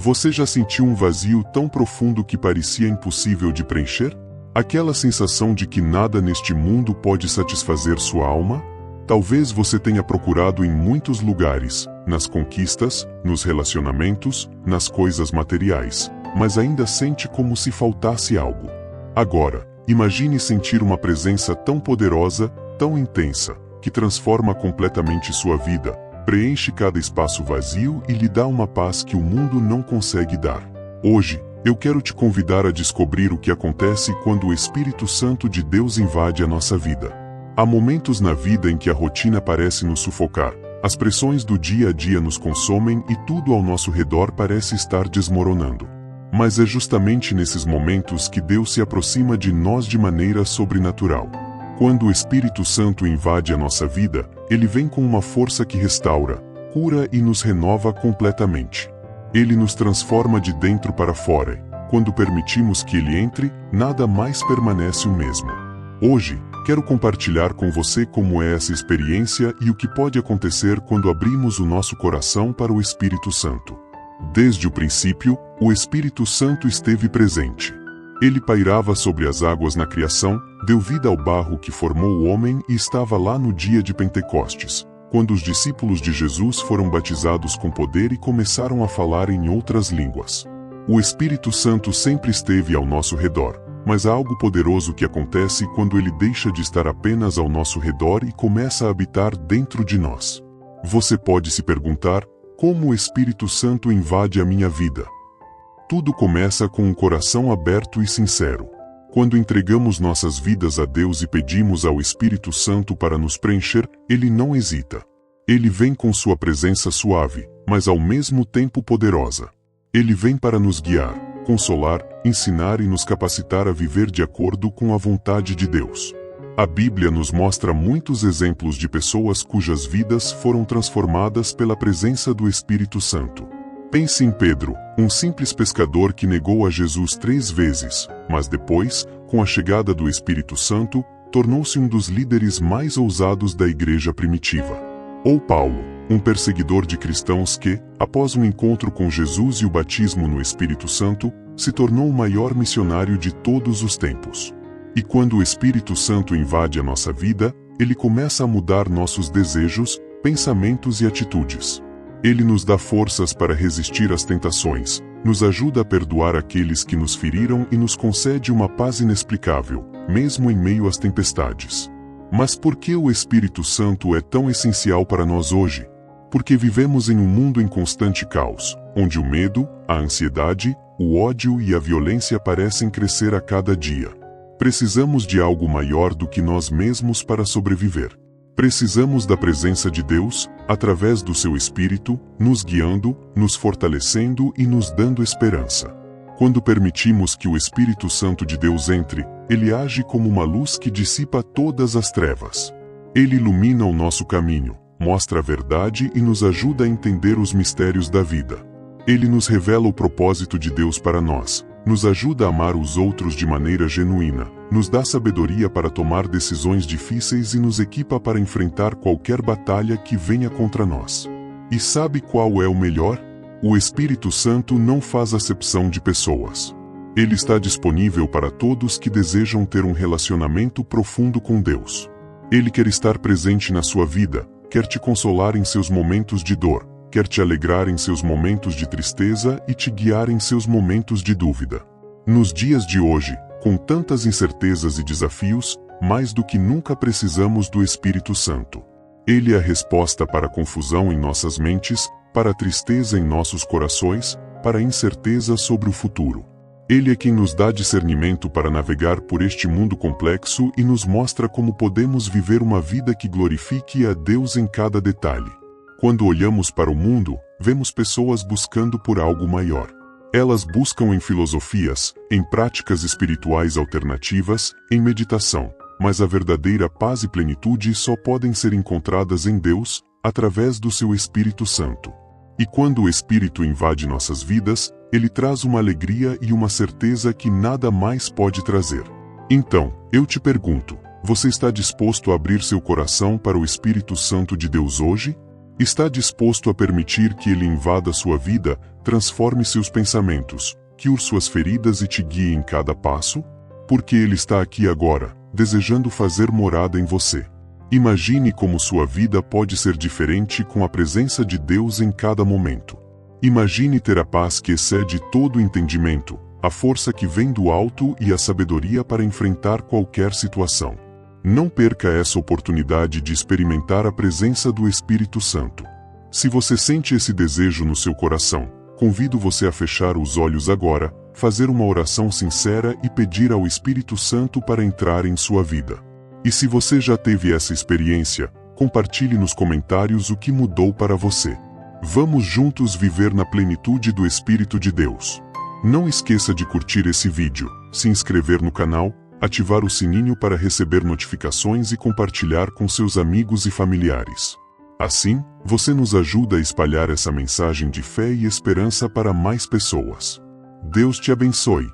Você já sentiu um vazio tão profundo que parecia impossível de preencher? Aquela sensação de que nada neste mundo pode satisfazer sua alma? Talvez você tenha procurado em muitos lugares, nas conquistas, nos relacionamentos, nas coisas materiais, mas ainda sente como se faltasse algo. Agora, imagine sentir uma presença tão poderosa, tão intensa, que transforma completamente sua vida, preenche cada espaço vazio e lhe dá uma paz que o mundo não consegue dar. Hoje, eu quero te convidar a descobrir o que acontece quando o Espírito Santo de Deus invade a nossa vida. Há momentos na vida em que a rotina parece nos sufocar, as pressões do dia a dia nos consomem e tudo ao nosso redor parece estar desmoronando. Mas é justamente nesses momentos que Deus se aproxima de nós de maneira sobrenatural. Quando o Espírito Santo invade a nossa vida, ele vem com uma força que restaura, cura e nos renova completamente. Ele nos transforma de dentro para fora. Quando permitimos que ele entre, nada mais permanece o mesmo. Hoje, quero compartilhar com você como é essa experiência e o que pode acontecer quando abrimos o nosso coração para o Espírito Santo. Desde o princípio, o Espírito Santo esteve presente. Ele pairava sobre as águas na criação, deu vida ao barro que formou o homem e estava lá no dia de Pentecostes, quando os discípulos de Jesus foram batizados com poder e começaram a falar em outras línguas. O Espírito Santo sempre esteve ao nosso redor, mas há algo poderoso que acontece quando ele deixa de estar apenas ao nosso redor e começa a habitar dentro de nós. Você pode se perguntar, como o Espírito Santo invade a minha vida? Tudo começa com um coração aberto e sincero. Quando entregamos nossas vidas a Deus e pedimos ao Espírito Santo para nos preencher, ele não hesita. Ele vem com sua presença suave, mas ao mesmo tempo poderosa. Ele vem para nos guiar, consolar, ensinar e nos capacitar a viver de acordo com a vontade de Deus. A Bíblia nos mostra muitos exemplos de pessoas cujas vidas foram transformadas pela presença do Espírito Santo. Pense em Pedro, um simples pescador que negou a Jesus 3 vezes, mas depois, com a chegada do Espírito Santo, tornou-se um dos líderes mais ousados da igreja primitiva. Ou Paulo, um perseguidor de cristãos que, após um encontro com Jesus e o batismo no Espírito Santo, se tornou o maior missionário de todos os tempos. E quando o Espírito Santo invade a nossa vida, ele começa a mudar nossos desejos, pensamentos e atitudes. Ele nos dá forças para resistir às tentações, nos ajuda a perdoar aqueles que nos feriram e nos concede uma paz inexplicável, mesmo em meio às tempestades. Mas por que o Espírito Santo é tão essencial para nós hoje? Porque vivemos em um mundo em constante caos, onde o medo, a ansiedade, o ódio e a violência parecem crescer a cada dia. Precisamos de algo maior do que nós mesmos para sobreviver. Precisamos da presença de Deus, através do seu Espírito, nos guiando, nos fortalecendo e nos dando esperança. Quando permitimos que o Espírito Santo de Deus entre, ele age como uma luz que dissipa todas as trevas. Ele ilumina o nosso caminho, mostra a verdade e nos ajuda a entender os mistérios da vida. Ele nos revela o propósito de Deus para nós, nos ajuda a amar os outros de maneira genuína, nos dá sabedoria para tomar decisões difíceis e nos equipa para enfrentar qualquer batalha que venha contra nós. E sabe qual é o melhor? O Espírito Santo não faz acepção de pessoas. Ele está disponível para todos que desejam ter um relacionamento profundo com Deus. Ele quer estar presente na sua vida, quer te consolar em seus momentos de dor, quer te alegrar em seus momentos de tristeza e te guiar em seus momentos de dúvida. Nos dias de hoje, com tantas incertezas e desafios, mais do que nunca precisamos do Espírito Santo. Ele é a resposta para a confusão em nossas mentes, para a tristeza em nossos corações, para a incerteza sobre o futuro. Ele é quem nos dá discernimento para navegar por este mundo complexo e nos mostra como podemos viver uma vida que glorifique a Deus em cada detalhe. Quando olhamos para o mundo, vemos pessoas buscando por algo maior. Elas buscam em filosofias, em práticas espirituais alternativas, em meditação, mas a verdadeira paz e plenitude só podem ser encontradas em Deus, através do seu Espírito Santo. E quando o Espírito invade nossas vidas, ele traz uma alegria e uma certeza que nada mais pode trazer. Então, eu te pergunto, você está disposto a abrir seu coração para o Espírito Santo de Deus hoje? Está disposto a permitir que Ele invada sua vida, transforme seus pensamentos, cure suas feridas e te guie em cada passo? Porque Ele está aqui agora, desejando fazer morada em você. Imagine como sua vida pode ser diferente com a presença de Deus em cada momento. Imagine ter a paz que excede todo o entendimento, a força que vem do alto e a sabedoria para enfrentar qualquer situação. Não perca essa oportunidade de experimentar a presença do Espírito Santo. Se você sente esse desejo no seu coração, convido você a fechar os olhos agora, fazer uma oração sincera e pedir ao Espírito Santo para entrar em sua vida. E se você já teve essa experiência, compartilhe nos comentários o que mudou para você. Vamos juntos viver na plenitude do Espírito de Deus. Não esqueça de curtir esse vídeo, se inscrever no canal, ativar o sininho para receber notificações e compartilhar com seus amigos e familiares. Assim, você nos ajuda a espalhar essa mensagem de fé e esperança para mais pessoas. Deus te abençoe.